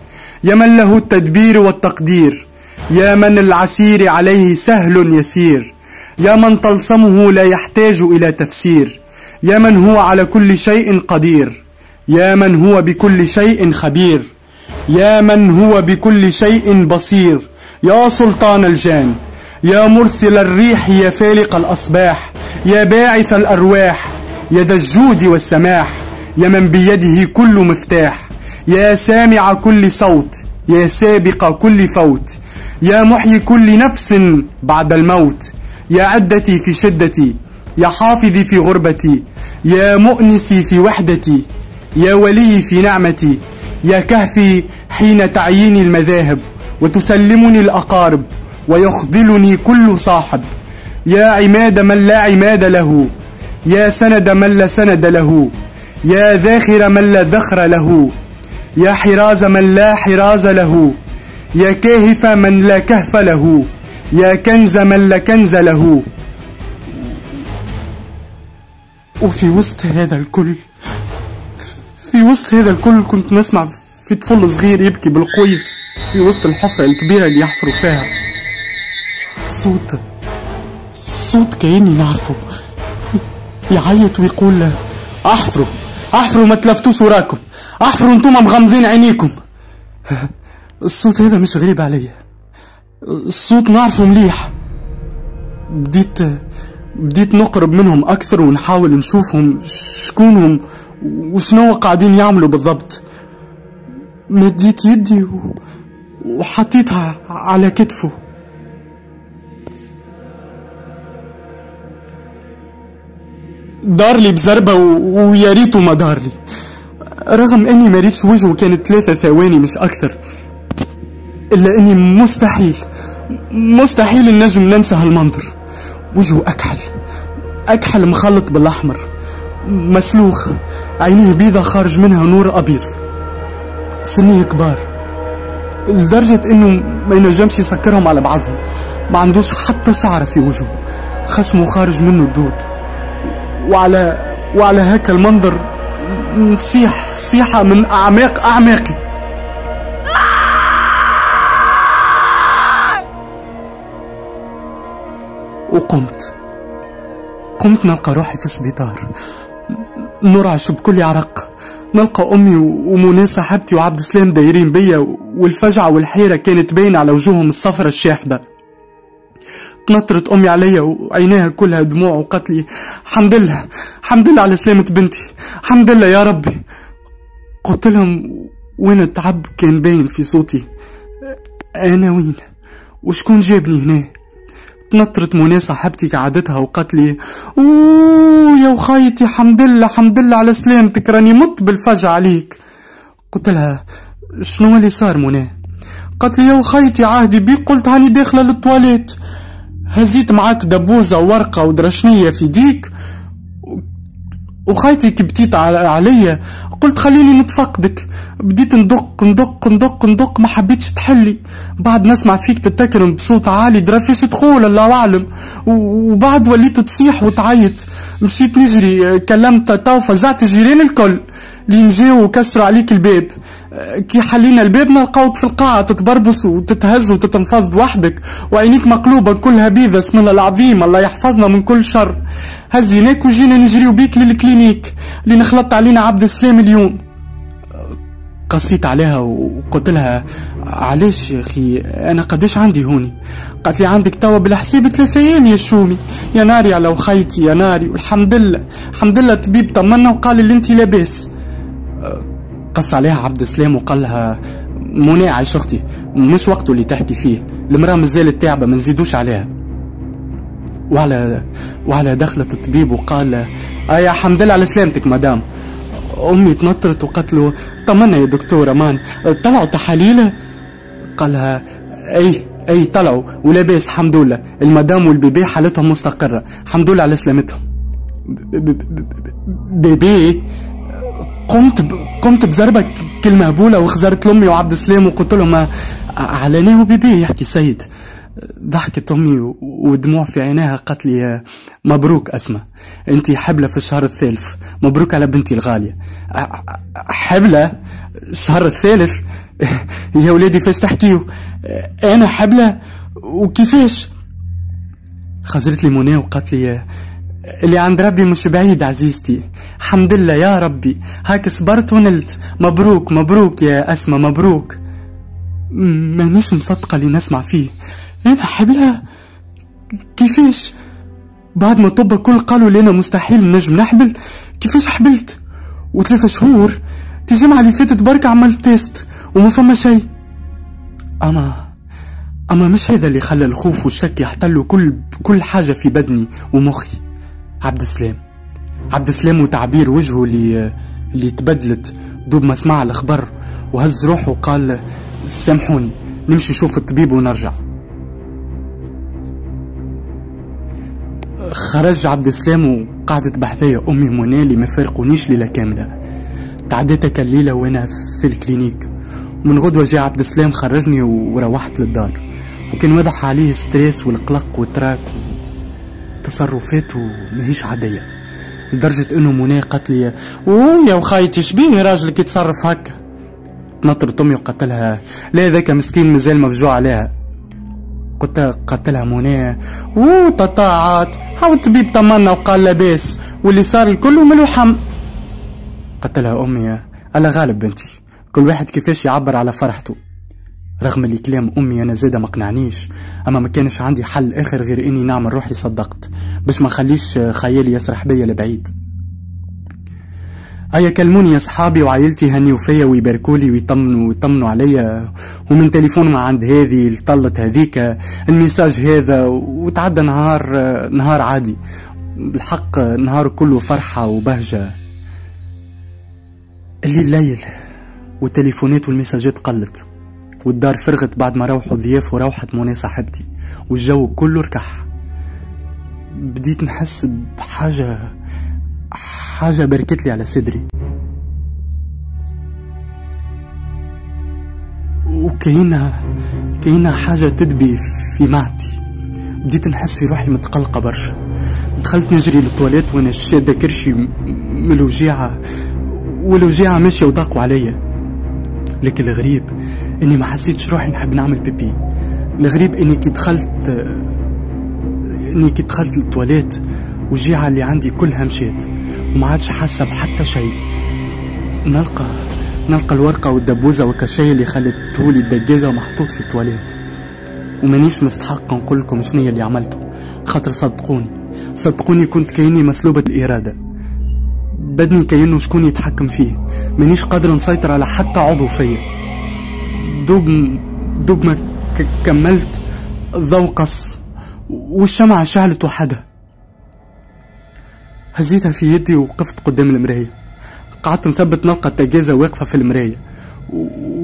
يا من له التدبير والتقدير، يا من العسير عليه سهل يسير، يا من طلسمه لا يحتاج إلى تفسير، يا من هو على كل شيء قدير، يا من هو بكل شيء خبير، يا من هو بكل شيء بصير، يا سلطان الجان، يا مرسل الريح، يا فالق الأصباح، يا باعث الأرواح، يا ذا الجود والسماح، يا من بيده كل مفتاح، يا سامع كل صوت، يا سابق كل فوت، يا محيي كل نفس بعد الموت، يا عدتي في شدتي، يا حافظي في غربتي، يا مؤنسي في وحدتي، يا ولي في نعمتي، يا كهفي حين تعييني المذاهب وتسلمني الأقارب ويخذلني كل صاحب، يا عماد من لا عماد له، يا سند من لا سند له، يا ذاخر من لا ذخر له، يا حراز من لا حراز له، يا كاهف من لا كهف له، يا كنز من لا كنز له. وفي وسط هذا الكل، في وسط هذا الكل كنت نسمع في طفل صغير يبكي بالقوي في وسط الحفرة الكبيرة اللي يحفروا فيها. صوت كأني نعرفه يعيط ويقول له احفروا احفروا، ما تلفتوش وراكم، احفروا انتم مغمضين عينيكم. الصوت هذا مش غريب عليا، الصوت نعرفه مليح. بديت نقرب منهم اكثر ونحاول نشوفهم شكونهم وشنو قاعدين يعملوا بالضبط. مديت يدي وحطيتها على كتفه. دارلي بزربة ويا ريته ما دارلي، رغم اني ما ريتش وجهه، كانت 3 ثواني مش اكثر، الا اني مستحيل النجم ننسى هالمنظر. وجهه اكحل مخلط بالاحمر، مسلوخ، عينيه بيضة خارج منها نور ابيض، سنيه كبار لدرجة انه ما ينجمش يسكرهم على بعضهم، ما عندوش حتى شعر في وجهه، خشمه خارج منه الدود. وعلى هكا المنظر نصيح صيحة من اعماقي. قمت نلقى روحي في السبيطار، نرعش بكل عرق، نلقى امي ومنى صاحبتي وعبد السلام دايرين بيا، والفجعة والحيرة كانت باينة على وجوههم الصفرة الشاحبة. تنطرت امي عليا وعينيها كلها دموع وقالت لي الحمد لله على سلامة بنتي، الحمد لله يا ربي. قلت لهم وين التعب كان باين في صوتي، انا وين وشكون جابني هنا؟ تنطرت منى صاحبتي كعادتها وقالت لي اوه يا وخايتي الحمد لله على سلامتك، راني مت بالفجع عليك. قلت لها شنو اللي صار منى؟ قالت لي يا وخايتي عهدي بيك، قلت هاني داخله للتواليت، هزيت معاك دبوزه وورقه ودرشنيه في ديك، وخايتي كبتيت عليا، قلت خليني نتفقدك، بديت ندق ما حبيتش تحلي، بعد نسمع فيك تتكلم بصوت عالي درا فيش تقول الله اعلم، وبعد وليت تصيح وتعيط، مشيت نجري كلمت تو فزعت الجيران الكل لين جاو وكسروا عليك الباب. كي حلينا الباب نلقاوك في القاعة تتبربص وتتهز وتتنفض وحدك وعينيك مقلوبة كلها بيضة، اسم الله العظيم الله يحفظنا من كل شر. هزيناك وجينا نجريو بيك للكلينيك اللي نخلط علينا عبد السلام اليوم. قصيت عليها وقلت لها علاش يا اخي انا قداش عندي هوني؟ قالت لي عندك توا بالحساب 3 ايام يا شومي. يا ناري على وخيتي يا ناري، والحمد لله الطبيب طمنا وقال اللي انتي لاباس. قص عليها عبد السلام وقال لها منى عايش اختي مش وقته اللي تحكي فيه، المراه مازالت تعبه ما نزيدوش عليها. وعلى دخلت الطبيب وقال يا حمد لله على سلامتك مدام. امي تنطرت وقالت له طمنا يا دكتور امان، طلعوا تحاليل؟ قالها اي طلعوا ولاباس الحمد لله، المدام والبيبي حالتهم مستقره الحمد لله على سلامتهم. بيبي؟ قمت بزربك كلمة هبولة وخزرت لأمي وعبد السلام وقلت لهم علاناه بيبي يحكي سيد. ضحكت أمي ودموع في عينيها قالت لي مبروك أسماء، أنتي حبلة في الشهر الثالث، مبروك على بنتي الغالية. حبلة الشهر الثالث؟ يا ولادي فاش تحكيو؟ أنا حبلة وكيفاش؟ خزرت لي منى وقالت لي اللي عند ربي مش بعيد عزيزتي، الحمد لله يا ربي هاك صبرت ونلت، مبروك يا أسماء مبروك. مانيش مصدقة اللي نسمع فيه، أنا حبلة كيفاش؟ بعد ما طب الكل قالوا لنا مستحيل نجم نحبل، كيفاش حبلت؟ و3 شهور دي الجمعة اللي فاتت برك عملت تيست وما فما شي. اما مش هذا اللي خلى الخوف والشك يحتلوا كل حاجة في بدني ومخي. عبد السلام وتعبير وجهه اللي تبدلت دوب ما سمع الخبر، وهز روحه وقال سامحوني نمشي نشوف الطبيب ونرجع. خرج عبد السلام وقعدت بحذايا امي ومنى اللي ما فارقونيش ليله كامله. تعديتك الليله وانا في الكلينيك، ومن غدوه جاء عبد السلام خرجني وروحت للدار، وكان واضح عليه ستريس والقلق والتراك وتصرفاته ماهيش عاديه، لدرجه انه منى قالت لي يا وخايتي شبيه راجلك يتصرف هكا. نطرت امي وقالت لها لا ذاك مسكين مازال مفجوع عليها. قلت لها منى تطاعت هاو الطبيب طمنا وقال لاباس واللي صار الكل ملوحم. قلت لها امي الا غالب بنتي، كل واحد كيفاش يعبر على فرحته. رغم اللي كلام امي انا زاده ما قنعنيش، اما ما كانش عندي حل اخر غير اني نعمل روحي صدقت باش ما نخليش خيالي يسرح بيا لبعيد. هيا كلموني يا صحابي وعائلتي هنيوا فيا ويباركولي ويطمنوا عليا، ومن تليفون ما عند هذه لطلت هذيك الميساج هذا، وتعدى نهار عادي. الحق نهار كله فرحة وبهجة. الليل والتليفونات والميساجات قلت، والدار فرغت بعد ما روحوا ضياف وروحت منى صاحبتي، والجو كله ركح. بديت نحس بحاجة بركت لي على صدري، وكأنها حاجة تدبي في معدتي. بديت نحس في روحي متقلقة برشا. دخلت نجري للطواليت وانا شادة كرشي من الوجيعة ماشية وضاقوا عليا. لكن الغريب اني ما حسيتش روحي نحب نعمل بيبي. الغريب اني كي دخلت للطواليت وجيعة اللي عندي كلها مشيت وما عادش حاسة بحتى شيء. نلقى الورقة والدبوزة والكاشي اللي خلتهولي الدجازة ومحطوط في التواليت، ومانيش مستحق نقول لكم شنيا اللي عملته، خاطر صدقوني كنت كأني مسلوبة الإرادة. بدني كأنه شكون يتحكم فيه، مانيش قادر نسيطر على حتى عضو فيا. دوب ما كملت الضوء قص والشمعة شعلت وحدها. هزيتها في يدي ووقفت قدام المراية، قعدت مثبت نلقى التجازة واقفة في المراية،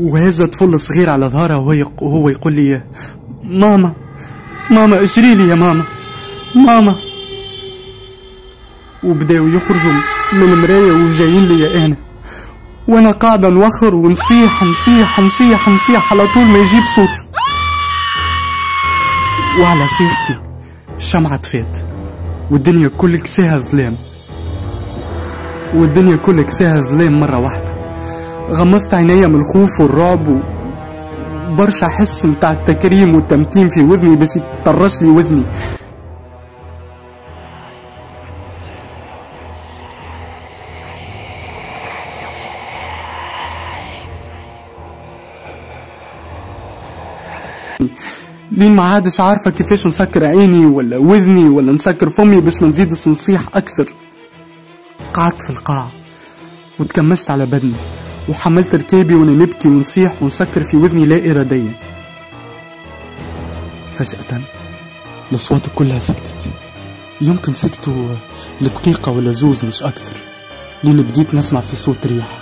وهذا طفل صغير على ظهرها وهو يقول لي ماما اجري لي يا ماما. وبداوا يخرجوا من المراية وجايين لي انا، وانا قاعدة نوخر ونصيح على طول ما يجيب صوتي. وعلى صيحتي الشمعة طفات والدنيا كل كساها ظلام مرة واحدة. غمضت عينيا من الخوف والرعب، وبرشا حس متاع التكريم والتمتيم في وذني باش يطرش لي وذني. لين ما عادش عارفة كيفاش نسكر عيني ولا وذني ولا نسكر فمي باش ما نزيد نصيح أكثر. قعدت في القاعة وتكمشت على بدني وحملت ركابي وانا نبكي ونصيح ونسكر في وذني لا إراديا. فجأة الأصوات كلها سكتت، يمكن سكتوا لدقيقة ولا زوز مش أكثر، لين بديت نسمع في صوت ريح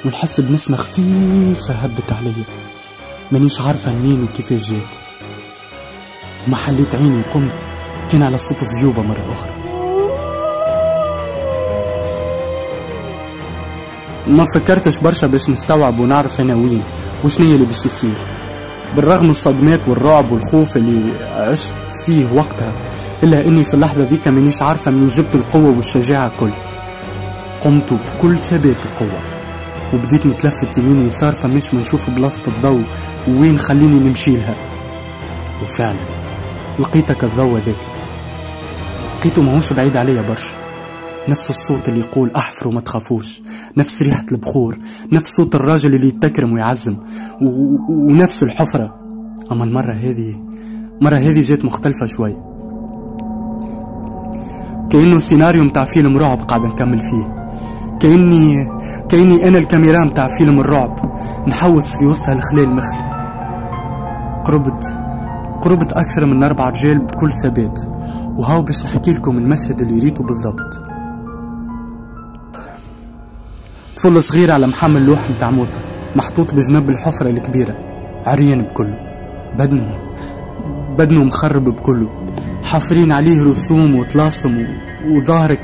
ونحس بنسمة خفيفة هبت عليا، مانيش عارفة مين وكيفاش جات. وما حليت عيني قمت كان على صوت الذيوبة مرة أخرى. ما فكرتش برشا باش نستوعب ونعرف أنا وين وشنية اللي باش يصير، بالرغم من الصدمات والرعب والخوف اللي عشت فيه وقتها، إلا إني في اللحظة ذيك مانيش عارفة منين جبت القوة والشجاعة كل. قمت بكل ثبات وقوة وبديت نتلفت يمين ويسار فمش ما نشوف بلاصة الضوء وين خليني نمشي لها. وفعلا لقيتك الضوء ذاك، لقيته ماهوش بعيد عليا برشا، نفس الصوت اللي يقول احفروا ما تخافوش، نفس ريحة البخور، نفس صوت الراجل اللي يتكرم ويعزم، ونفس الحفرة. اما المرة هذه جات مختلفة شوي. كأنه سيناريو متاع فيلم رعب قاعد نكمل فيه. كأني أنا الكاميرا متاع فيلم الرعب نحوس في وسط هالخلال المخلي. قربت أكثر من 4 رجال بكل ثبات، وهاو باش نحكي لكم المشهد اللي ريته بالضبط. طفل صغير على محمل لوح متاع موتى محطوط بجنب الحفرة الكبيرة، عريان بكله، بدنه مخرب بكله، حافرين عليه رسوم وطلاسم، وظاهرة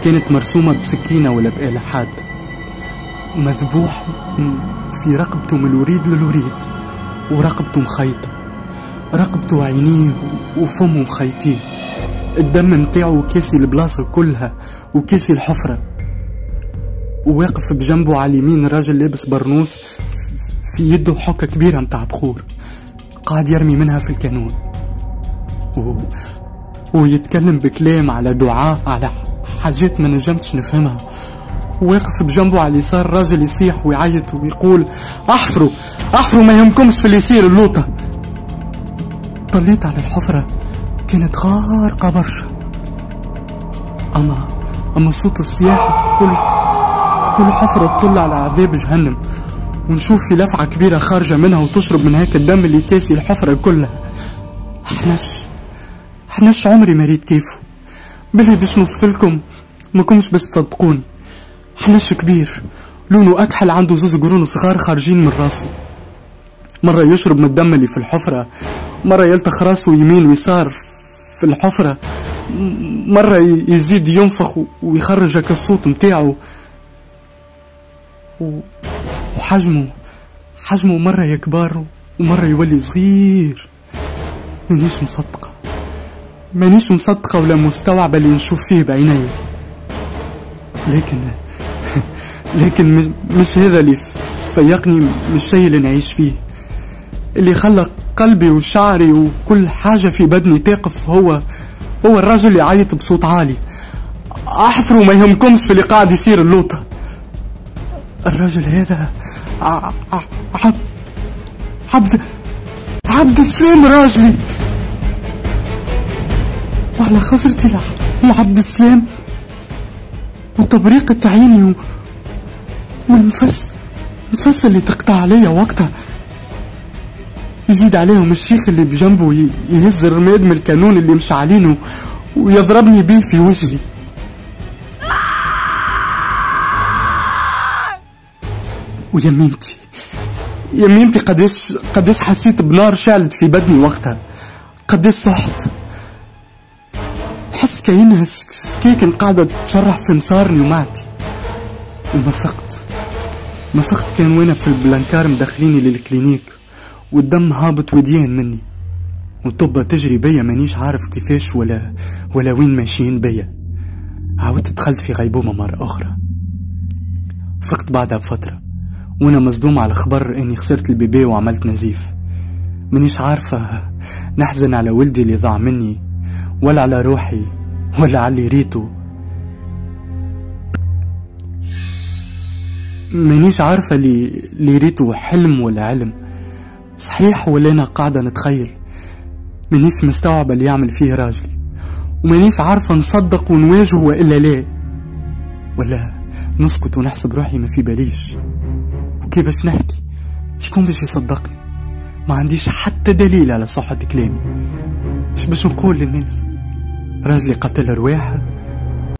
كانت مرسومة بسكينة ولا بآلة حادة. مذبوح في رقبته من الوريد للوريد، ورقبته مخيطة، رقبته وعينيه وفمه مخيطين، الدم متاعه كاسي البلاصة كلها وكاسي الحفرة. وواقف بجنبه على اليمين راجل لابس برنوس في يده حكة كبيرة متاع بخور قاعد يرمي منها في الكانون، ويتكلم بكلام على دعاء على حاجات ما نجمتش نفهمها. واقف بجنبه على اليسار راجل يصيح ويعيط ويقول احفروا ما يهمكمش في اللي يصير اللوطة. طليت على الحفرة كانت غارقة برشا، اما صوت الصياح بكل حفرة تطل على عذاب جهنم، ونشوف في لفعة كبيرة خارجة منها وتشرب من هيك الدم اللي كاسي الحفرة كلها. حنش عمري ما ريت كيفه، بالله باش نوصفلكم ما كنتش بس تصدقوني. حنش كبير لونه أكحل، عنده 2 قرون صغار خارجين من راسه، مرة يشرب من الدم اللي في الحفرة، مرة يلتخ راسه يمين ويسار في الحفرة، مرة يزيد ينفخ ويخرج هكا الصوت متاعه، وحجمه مرة يكبر ومرة يولي صغير. مانيش مصدقة ولا مستوعبة اللي نشوف فيه بعيني، لكن مش هذا اللي فيقني من الشيء اللي نعيش فيه. اللي خلق قلبي وشعري وكل حاجة في بدني تقف هو الرجل اللي يعيط بصوت عالي، احفروا ما يهمكمش في اللي قاعد يصير اللوطة. الرجل هذا عبد السلام راجلي، وعلى خزرتي لعبد السلام، وتبريقة عيني والنفس اللي تقطع عليا وقتها. يزيد عليهم الشيخ اللي بجنبه يهز الرماد من الكانون اللي مشعلينه ويضربني بيه في وجهي. ويميمتي قديش حسيت بنار شعلت في بدني وقتها، قديش صحت، حس كأنها سكاكن قاعدة تشرح في مسارني ومعتي. وما فقت كان وانا في البلانكار مدخليني للكلينيك، والدم هابط وديان مني، والطبة تجري بيا مانيش عارف كيفاش ولا وين ماشيين بيا. عاودت دخلت في غيبوبة مرة أخرى. فقت بعدها بفترة وانا مصدوم على خبر اني خسرت البيبي وعملت نزيف. مانيش عارفة نحزن على ولدي اللي ضاع مني، ولا على روحي، ولا على اللي ريته. مانيش عارفة اللي ريته حلم ولا علم، صحيح ولا انا قاعدة نتخيل. مانيش مستوعبة اللي يعمل فيه راجلي، ومانيش عارفة نصدق ونواجه وإلا لا، ولا نسكت ونحسب روحي ما في باليش. وكيف باش نحكي؟ شكون باش يصدقني؟ ما عنديش حتى دليل على صحة كلامي. اش باش نقول للناس؟ راجلي قتل رواح،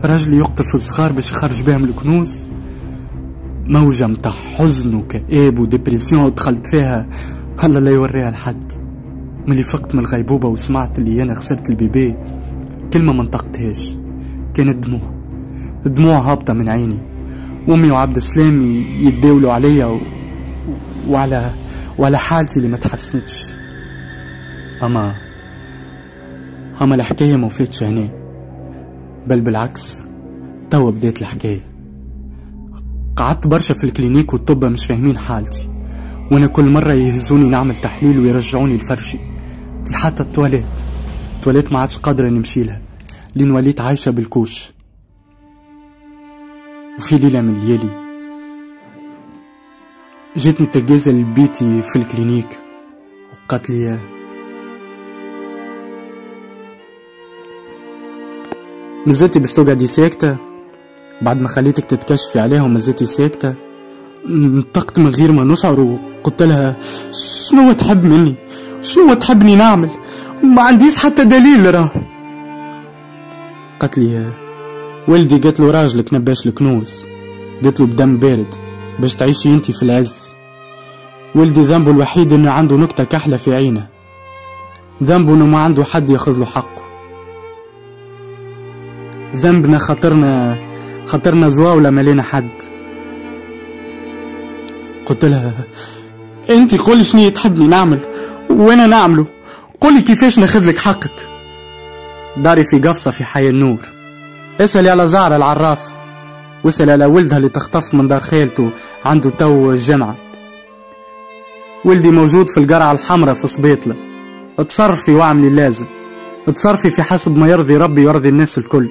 راجلي يقتل في الصغار باش يخرج بهم الكنوز. موجة متاع حزن وكآب وديبريسيون دخلت فيها هلا لا يوريها لحد. ملي فقت من الغيبوبة وسمعت اللي انا خسرت البيبي، كلمة ما نطقتهاش، كانت دموع هابطة من عيني. وامي وعبد السلام يتداولوا عليا وعلى حالتي اللي ما تحسنتش. اما الحكاية ما وفاتش هنا، بل بالعكس توا بدات الحكاية. قعدت برشا في الكلينيك والطب مش فاهمين حالتي، وانا كل مرة يهزوني نعمل تحليل ويرجعوني لفرشي. حتى التواليت ما عادش قادرة نمشي لها، لين وليت عايشة بالكوش. وفي ليلة من الليالي جتني تجازة لبيتي في الكلينيك وقالت لي مزيتي باش تقعدي ساكتة؟ بعد ما خليتك تتكشفي عليهم مزيتي ساكتة؟ نطقت من غير ما نشعر وقلت لها شنو تحب مني؟ شنو تحبني نعمل؟ ما عنديش حتى دليل راه. قالت لي ولدي قالت له راجلك نباش الكنوز، قالت له بدم بارد باش تعيشي انتي في العز. ولدي ذنبه الوحيد انه عنده نكتة كحلة في عينه، ذنبه انه ما عنده حد ياخذ له حقه. ذنبنا خطرنا زواولة ما لينا حد. قلت لها انتي قولي شنو تحبني نعمل وانا نعمله، قولي كيفاش ناخذلك حقك. داري في قفصة في حي النور، اسألي على زهرة العرافة، واسألي على ولدها اللي تخطف من دار خالته عنده تو الجامعة. ولدي موجود في القرعة الحمراء في صبيطلة. اتصرفي واعملي اللازم، اتصرفي في حسب ما يرضي ربي ويرضي الناس الكل.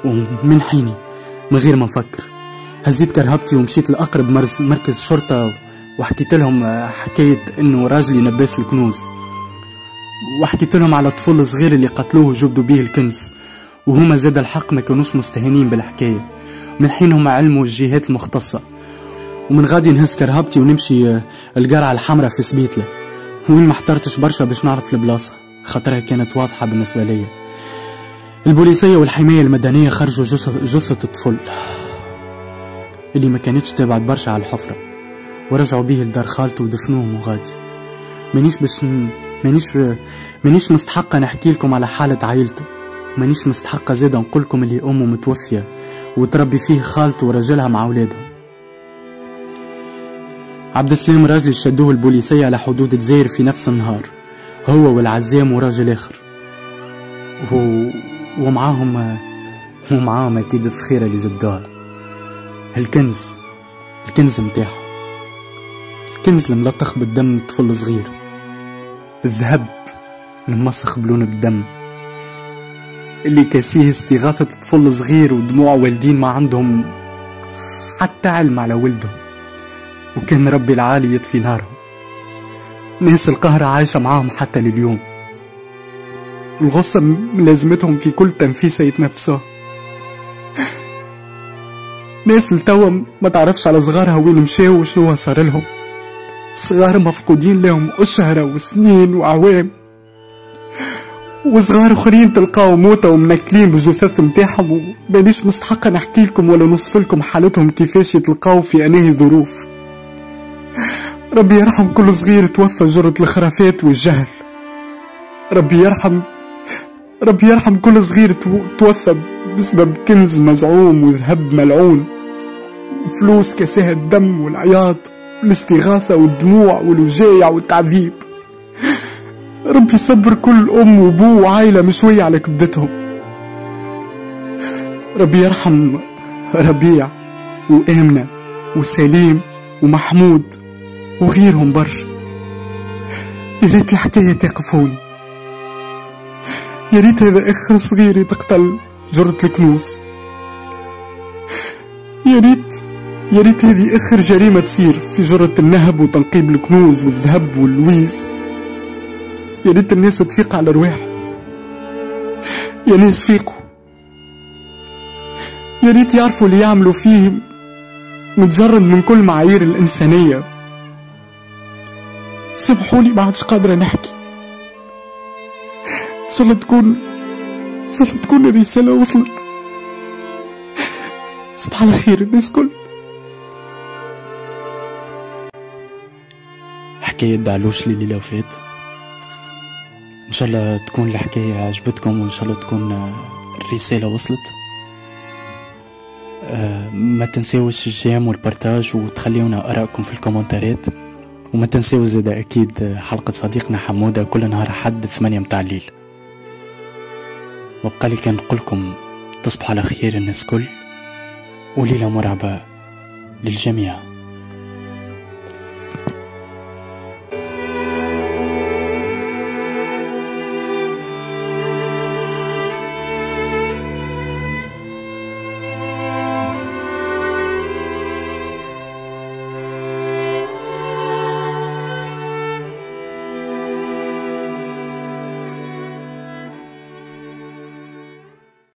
ومن حيني من غير ما نفكر هزيت كرهبتي ومشيت لأقرب مركز شرطة وحكيت لهم حكاية انه راجلي نباس الكنوز، وحكيت لهم على الطفل الصغير اللي قتلوه وجبدوا بيه الكنز، وهما زاد الحق ما كانوش مستهينين بالحكاية. من حين هما علموا الجهات المختصة. ومن غادي نهز كرهبتي ونمشي القرعة الحمراء في سبيتلة، وين ما احترتش برشا باش نعرف البلاصة خاطرها كانت واضحة بالنسبة ليا. البوليسية والحماية المدنية خرجوا جثة الطفل اللي ما كانتش تبعد برشا على الحفرة، ورجعوا بيه لدار خالته ودفنوه وغادي. مانيش مستحقة نحكي لكم على حالة عائلته، مانيش مستحقة زيادة نقولكم اللي أمه متوفية وتربي فيه خالته ورجلها مع أولادهم. عبد السلام راجلي شدوه البوليسية على حدود الجزائر في نفس النهار، هو والعزام وراجل آخر، ومعاهم أكيد الذخيرة اللي جبدوها، الكنز متاعه، الكنز الملطخ بالدم طفل صغير، الذهب الممسخ بلون بالدم اللي كاسيه استغاثة طفل صغير ودموع والدين ما عندهم حتى علم على ولدهم، وكان ربي العالي يطفي نارهم. ناس القهرة عايشة معاهم حتى لليوم، الغصة ملازمتهم في كل تنفيسة يتنفسوها. ناس التوا ما تعرفش على صغارها وين مشاو وشنو صار لهم، صغار مفقودين لهم أشهر وسنين وأعوام، وصغار اخرين تلقاو موتة ومنكلين بالجثث متاعهم، ومانيش مستحقة نحكي لكم ولا نوصف لكم حالتهم كيفاش يتلقاو في انهي ظروف. ربي يرحم كل صغير توفى جرة الخرافات والجهل، ربي يرحم كل صغير توفى بسبب كنز مزعوم وذهب ملعون وفلوس كساها الدم والعياط والاستغاثة والدموع والوجايع والتعذيب. ربي يصبر كل أم وأبو وعائلة مشوية على كبدتهم. ربي يرحم ربيع وآمنة وسليم ومحمود وغيرهم برشا. يا ريت الحكاية تقفوني، يا ريت هذا أخ صغير يتقتل جرة الكنوز، يا ريت هذه آخر جريمة تصير في جرة النهب وتنقيب الكنوز والذهب واللويس. يا ريت الناس تفيق على رواحهم، يا ناس فيقوا، يا ريت يعرفوا اللي يعملوا فيه متجرد من كل معايير الإنسانية. سامحوني ما عادش قادرة نحكي. إن شاء الله تكون الرسالة وصلت. صباح الخير الناس كل. حكاية دعلوش الليلة وفات، ان شاء الله تكون الحكاية عجبتكم، وان شاء الله تكون الرسالة وصلت. ما تنساوش الجيم والبارتاج وتخليونا ارائكم في الكومنتارات، وما تنساوش زاد اكيد حلقة صديقنا حمودة كل نهار حد 8 متاع الليل. وبقى لي كان نقولكم تصبحوا على خير الناس كل، وليلة مرعبة للجميع.